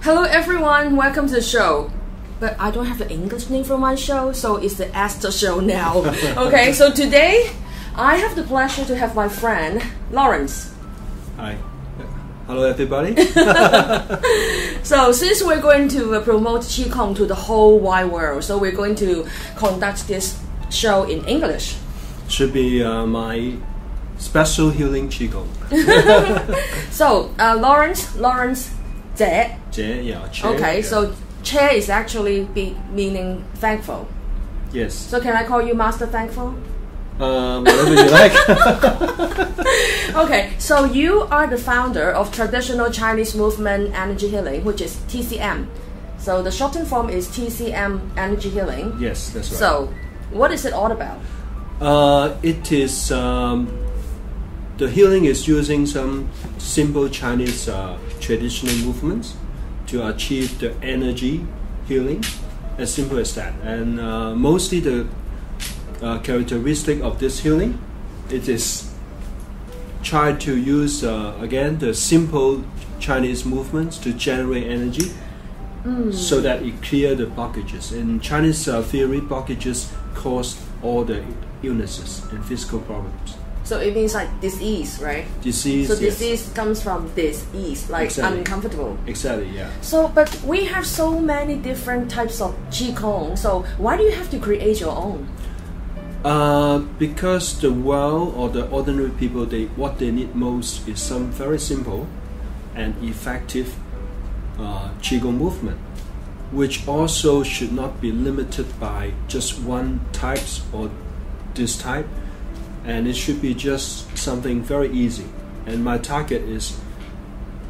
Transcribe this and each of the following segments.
Hello everyone, welcome to the show. But I don't have the English name for my show, so it's the Esther show now. Okay, so today I have the pleasure to have my friend Lawrence. Hi. Hello everybody. So since we're going to promote Qigong to the whole wide world, so we're going to conduct this show in English. Should be my special healing Qigong. So Lawrence 姐. Yeah, chair. Okay, yeah. so chair is actually meaning thankful. Yes. So can I call you Master Thankful? Whatever you like. Okay, so you are the founder of traditional Chinese movement energy healing, which is TCM. So the shortened form is TCM energy healing. Yes, that's right. So what is it all about? It is the healing is using some simple Chinese traditional movements to achieve the energy healing, as simple as that. And mostly the characteristic of this healing, it is try to use again the simple Chinese movements to generate energy, so that it clear the blockages. In Chinese theory, blockages cause all the illnesses and physical problems. So it means like disease, right? Disease. So yes. disease comes from disease, like Exactly. uncomfortable. Exactly. Yeah. So, but we have so many different types of Qigong. So why do you have to create your own? Because the world or the ordinary people, what they need most is some very simple and effective Qigong movement, which also should not be limited by just one type or this type, and it should be just something very easy. And my target is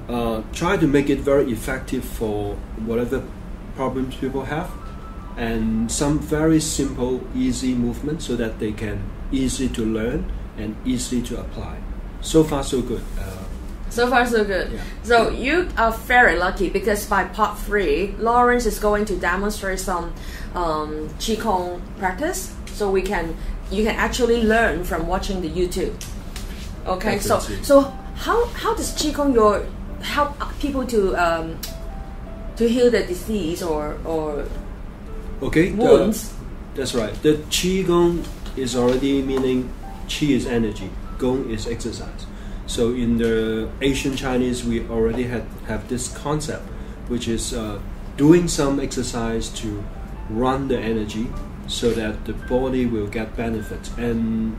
try to make it very effective for whatever problems people have, and some very simple, easy movement so that they can easy to learn and easy to apply. So far, so good. So far, so good. Yeah. So you are very lucky because by part 3, Lawrence is going to demonstrate some Qigong practice, so you can actually learn from watching the YouTube. Okay, so how does Qigong help people to heal the disease or wounds? That's right. The Qigong is already meaning Qi is energy, Gong is exercise. So in the Asian Chinese, we already have this concept, which is doing some exercise to run the energy so that the body will get benefit. And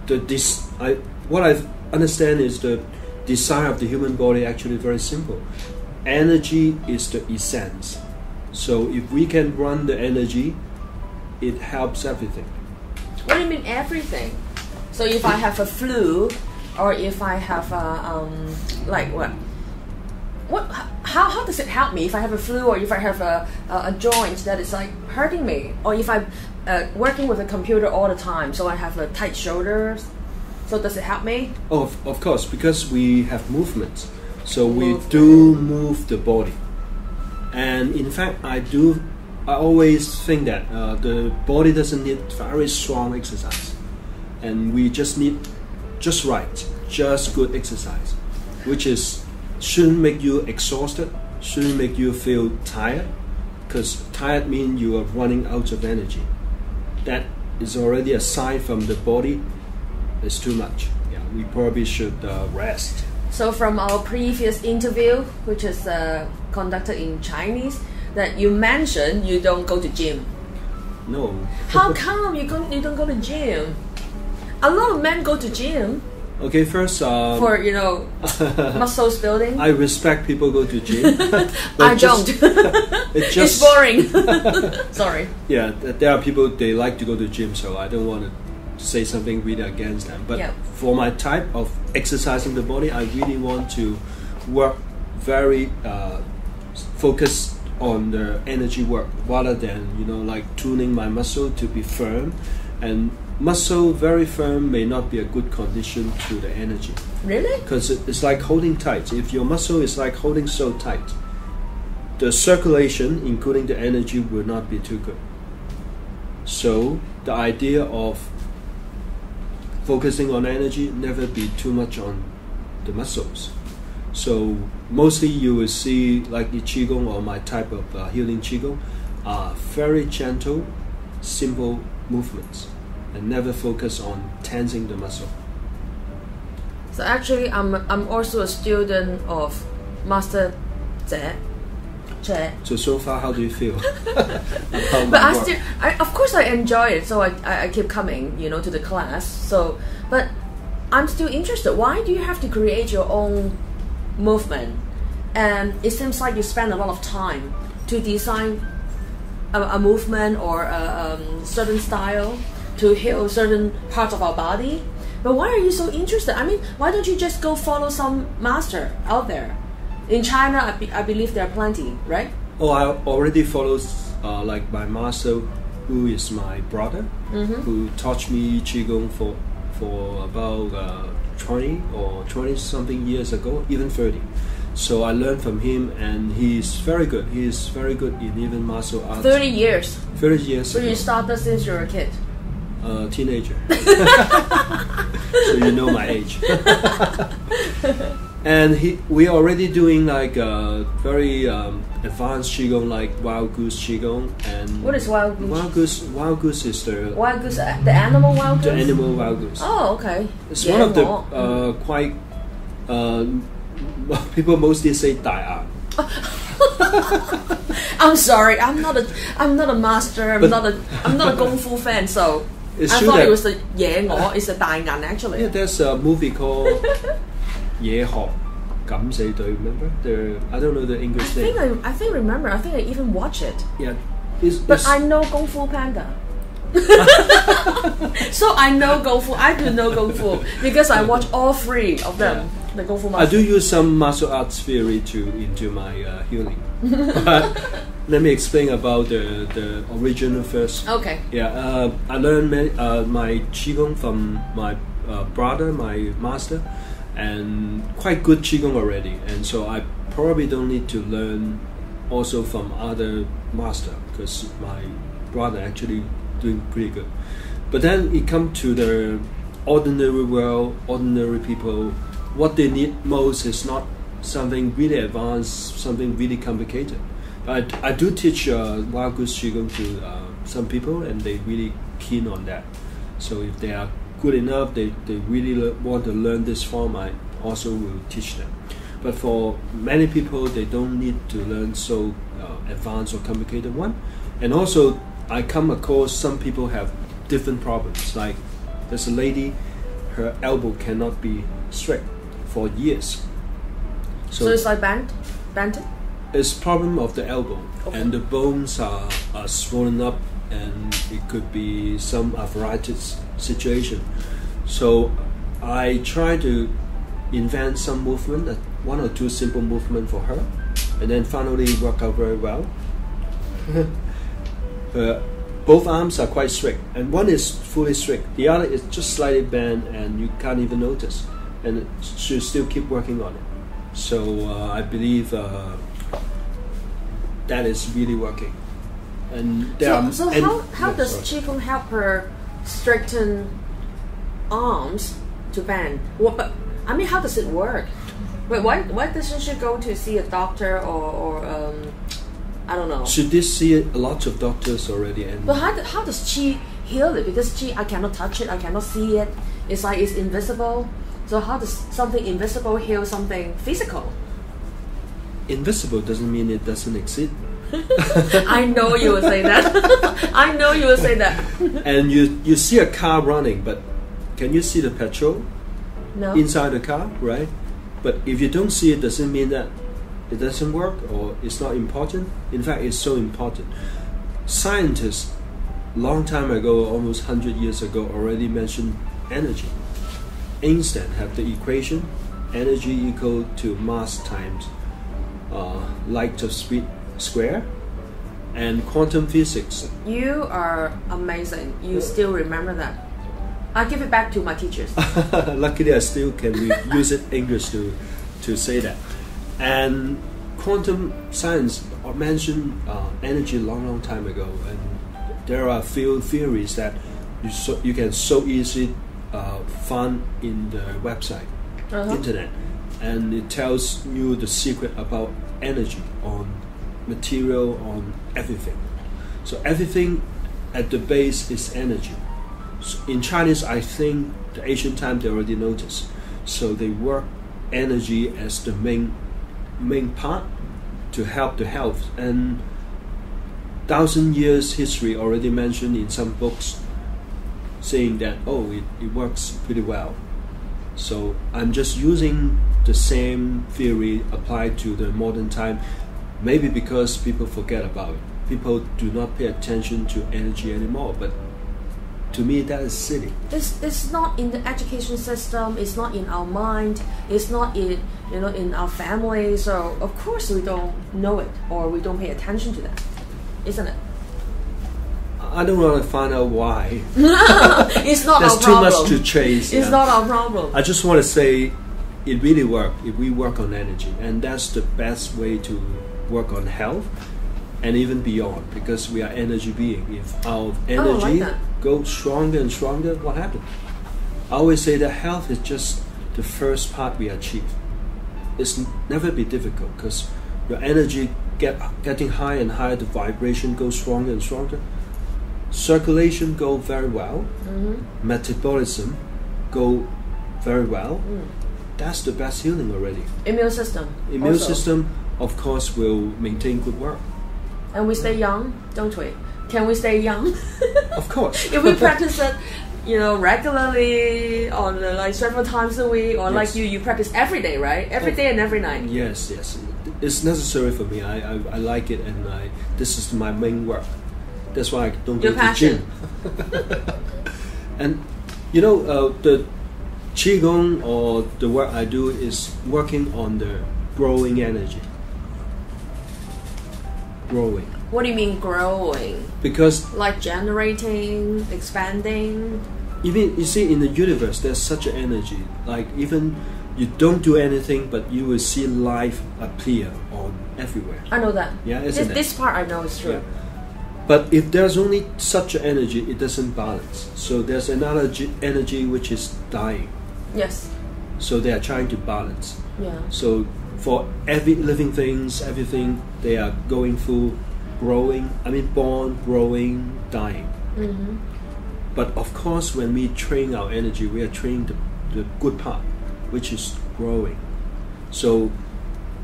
what I understand is the desire of the human body actually very simple. Energy is the essence. So if we can run the energy, it helps everything. What do you mean everything? So if I have a flu, or if I have like what? How does it help me if I have a flu, or if I have a joint that is like hurting me, or if I'm working with a computer all the time, so I have tight shoulders? So does it help me? Oh, of course, because we have movements, so we do move the body. And in fact, I always think that the body doesn't need very strong exercise, and we just need just good exercise, which shouldn't make you exhausted, shouldn't make you feel tired, because tired means you are running out of energy. That is already a sign from the body it's too much. Yeah, we probably should rest. So from our previous interview, which is conducted in Chinese, that you mentioned you don't go to gym. No. How come you don't go to gym? A lot of men go to gym. Okay, first for muscles building. I respect people go to gym. I don't. It's boring. Sorry. Yeah, there are people they like to go to gym, so I don't want to say something really against them. But for my type of exercising the body, I really want to work very focused on the energy work rather than like tuning my muscle to be firm. And muscle very firm may not be a good condition to the energy. Really? Because it's like holding tight. If your muscle is like holding so tight, the circulation, including the energy, will not be too good. So the idea of focusing on energy, never be too much on the muscles. So mostly you will see like the Qigong or my type of healing Qigong are very gentle, simple movements and never focus on tensing the muscle. So actually, I'm also a student of Master Jie. So far, how do you feel? But of course, I enjoy it. So I keep coming, to the class. So, but I'm still interested. Why do you have to create your own movement? And it seems like you spend a lot of time to design a movement or a certain style to heal certain parts of our body. But why are you so interested? I mean, why don't you just go follow some master out there? In China, I believe there are plenty, right? Oh, I already follow like my master, who is my brother, who taught me Qigong for about 20 or 20 something years ago, even 30. So I learned from him, and he's very good. He is very good in even martial arts. 30 years. 30 years. So you started since you were a kid. Teenager. So you know my age. And we are already doing like very advanced Qigong, like Wild Goose Qigong. And what is Wild Goose? Wild Goose is the Wild Goose, the animal Wild Goose? The animal Wild Goose. Oh, okay. It's one of the quite people mostly say Dai. I'm sorry, I'm not a master. I'm not a Kung Fu fan, so I thought it was the 野我. It's a 大眼 actually. Yeah, there's a movie called 野學敢死隊. Remember? I don't know the English name. I think remember. I think I even watched it. Yeah, but I know Kung Fu Panda. So I know Kung Fu. I do know Kung Fu because I watch all three of them. Yeah. The Kung Fu master. I do use some martial arts theory into my healing. But let me explain about the original first. Okay. Yeah, I learned my Qigong from my brother, my master, and quite good Qigong already. And so I probably don't need to learn also from other master because my brother actually doing pretty good. But then it comes to the ordinary world, ordinary people. What they need most is not something really advanced, something really complicated. I do teach Wild Goose Qigong to some people, and they really keen on that. So if they are good enough, they really want to learn this form, I also will teach them. But for many people, they don't need to learn so advanced or complicated one. And also, I come across some people have different problems. Like there's a lady, her elbow cannot be straight for years. So it's like bent? It's problem of the elbow, okay. And the bones are swollen up, and it could be some arthritis situation. So I try to invent some movement, one or two simple movement for her, and then finally work out very well. Both arms are quite straight, and one is fully straight. The other is just slightly bent, and you can't even notice. And she still keep working on it. So I believe that is really working. And how does Qigong help her straighten arms to bend? But I mean, how does it work? Wait, why doesn't she go to see a doctor or I don't know? She did see a lot of doctors already. But how does Qi heal it? Because Qi, I cannot touch it, I cannot see it. It's like it's invisible. So how does something invisible heal something physical? Invisible doesn't mean it doesn't exist. I know you will say that. I know you will say that. And you see a car running, but can you see the petrol? No. Inside the car, right? But if you don't see it, doesn't mean that it doesn't work or it's not important. In fact, it's so important. Scientists, long time ago, almost 100 years ago, already mentioned energy. Einstein have the equation: energy equal to mass times light of speed square, and quantum physics. You are amazing. You still remember that. I give it back to my teachers. Luckily, I still can use it English to say that. And quantum science mentioned energy long time ago, and there are a few theories that you can so easily find in the website, internet. and it tells you the secret about energy, on material, on everything. So everything at the base is energy. So in Chinese, I think the ancient time they already noticed. So they work energy as the main part to help the health. And 1,000 years history already mentioned in some books, saying that it works pretty well. So I'm just using the same theory applied to the modern time, maybe because people forget about it. People do not pay attention to energy anymore, but to me that is silly. It's not in the education system, it's not in our mind, it's not in in our family, so of course we don't know it or we don't pay attention to that, isn't it? I don't want to find out why. It's not There's our too problem. much to chase. It's not our problem. I just want to say it really works if we work on energy, and that's the best way to work on health and even beyond, because we are energy beings. If our energy goes stronger and stronger, what happens? I always say that health is just the first part we achieve. It's never be difficult because your energy getting higher and higher, the vibration goes stronger and stronger. Circulation go very well. Metabolism go very well. That's the best healing already. Immune system. Immune system, of course, will maintain good work. And we stay young, don't we? Can we stay young? Of course. If we practice it, regularly, or like several times a week, or like you practice every day, right? Every day and every night. Yes. It's necessary for me. I like it, and this is my main work. That's why I don't go to the gym. And the Qigong or the work I do is working on the growing energy. Growing. What do you mean growing? Because like generating, expanding. Even you see in the universe, there's such an energy. Like even you don't do anything, but you will see life appear on everywhere. I know that. Yeah, this part I know is true. Yeah. But if there's only such an energy, it doesn't balance. So there's another energy which is dying. Yes. So they are trying to balance. Yeah. So for every living things, everything, they are going through growing. Born, growing, dying. But of course, when we train our energy, we are training the good part, which is growing. So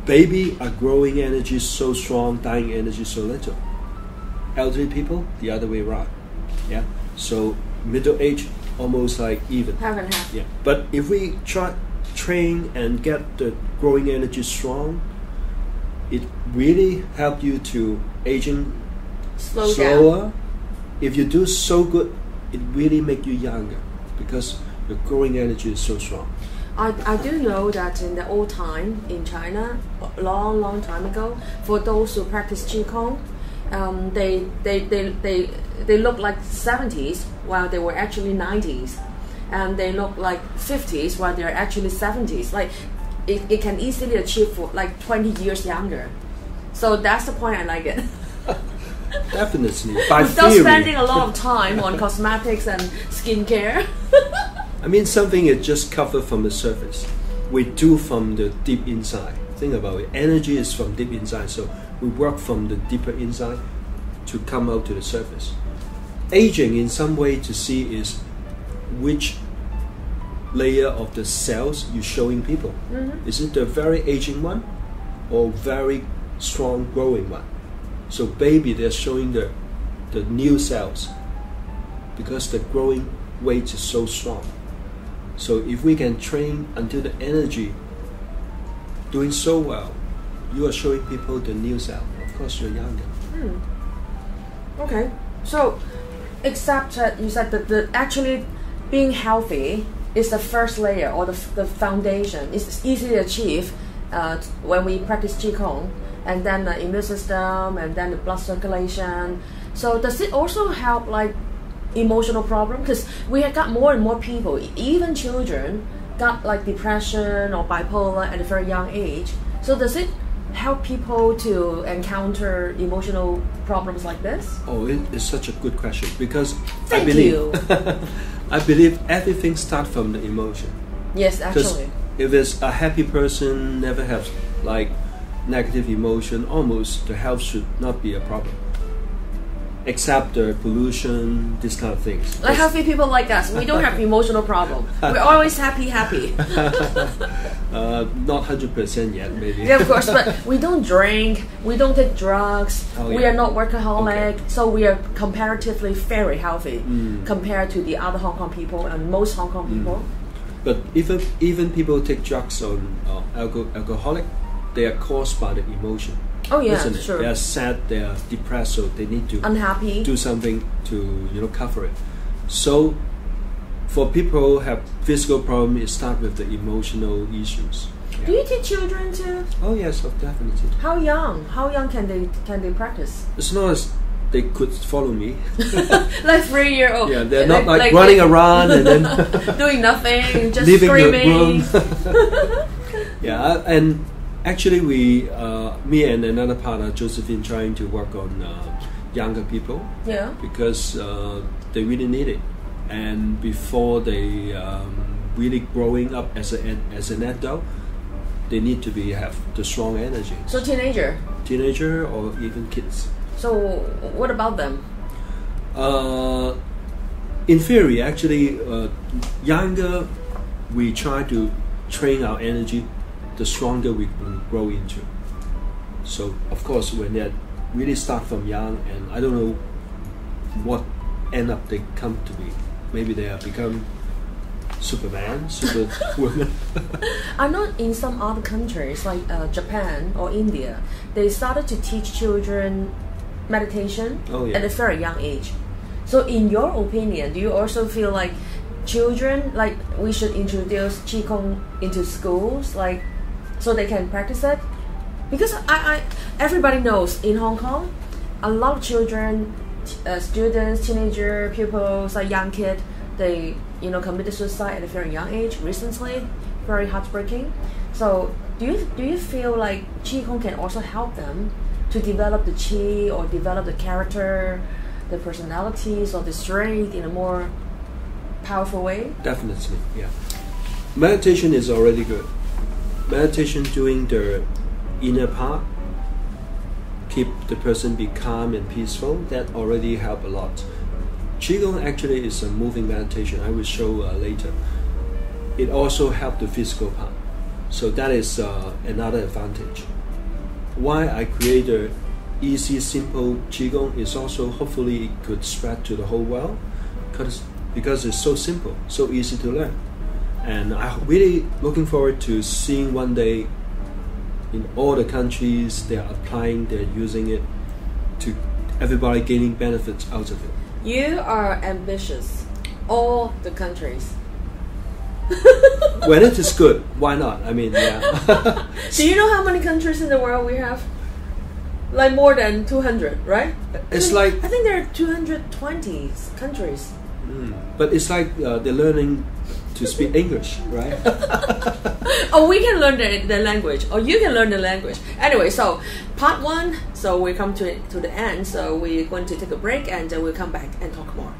baby are growing energy so strong, dying energy so little. Elderly people, the other way around. Yeah. So middle age, almost like even. Half and half. Yeah. But if we train and get the growing energy strong, it really help you to aging slower. Down. If you do so good, it really make you younger because the growing energy is so strong. I do know that in the old time in China, long time ago, for those who practice Qigong, they look like 70s while they were actually 90s, and they look like 50s while they're actually 70s. Like it can easily achieve for like 20 years younger. So that's the point I like it. Definitely. By Without theory. spending a lot of time on cosmetics and skincare. Something is just covered from the surface. We do from the deep inside. Think about it. Energy is from deep inside, so we work from the deeper inside to come out to the surface. Aging, in some way, to see is which layer of the cells you're showing people. Is it the very aging one or very strong growing one? So baby, they're showing the new cells because the growing weight is so strong. So if we can train until the energy doing so well, you are showing people the new cell. Of course, you're younger. Okay. So, except you said that actually being healthy is the first layer or the foundation. It's easily achieved when we practice Qigong, and then the immune system, and then the blood circulation. So does it also help like emotional problem? Because we have got more and more people, even children, got like depression or bipolar at a very young age. So does it help people to encounter emotional problems like this? Oh, it is such a good question because Thank you. I believe everything starts from the emotion. Yes, actually. If it's a happy person, never have like negative emotion, almost the health should not be a problem. Except the pollution, this kind of things. Like healthy people like us, we don't have emotional problem. We're always happy. Not 100% yet, maybe. Yeah, of course, but we don't drink, we don't take drugs, we are not workaholic, so we are comparatively very healthy compared to the other Hong Kong people and most Hong Kong people. But even people take drugs or alcoholic, they are caused by the emotion. Oh yeah, isn't it? sure. They are sad, they are depressed, so they need to unhappy, do something to cover it. So for people who have physical problems, it starts with the emotional issues. Yeah. Do you teach children too? Oh yes, definitely. How young? How young can they practice? As long as they could follow me. Like 3-year-old. Yeah, they're not like running around and then doing nothing, just leaving screaming. The room. Yeah, and actually me and another partner, Josephine, trying to work on younger people. Yeah. Because they really need it, and before they really growing up as an adult, they need to have the strong energy. So teenager or even kids. So what about them? In theory, actually, younger we try to train our energy, the stronger we can grow into. So of course, when they really start from young, and I don't know what end up they come to be. Maybe they have become Superman, Superwoman. I know in some other countries like Japan or India, they started to teach children meditation at a very young age. So in your opinion, do you also feel like children, like we should introduce Qigong into schools, like so they can practice it? Because everybody knows in Hong Kong, a lot of children, students, teenager, pupils, like young kid, they committed suicide at a very young age recently, very heartbreaking. So do you feel like Qigong can also help them to develop the Qi or develop the character, the personalities or the strength in a more powerful way? Definitely, yeah. Meditation is already good. Meditation doing the inner part, keep the person be calm and peaceful, that already help a lot. Qigong actually is a moving meditation. I will show later. It also help the physical part. So that is another advantage. Why I create a easy, simple Qigong is also hopefully it could spread to the whole world, because it's so simple, so easy to learn. And I'm really looking forward to seeing one day in all the countries they are applying, they're using it, to everybody gaining benefits out of it. You are ambitious. All the countries. When it is good, why not? I mean, yeah. Do you know how many countries in the world we have? Like more than 200, right? I think there are 220 countries. But it's like they're learning to speak English, right? Oh, we can learn the language, or you can learn the language. Anyway, so part 1, so we come to the end, so we're going to take a break and we'll come back and talk more.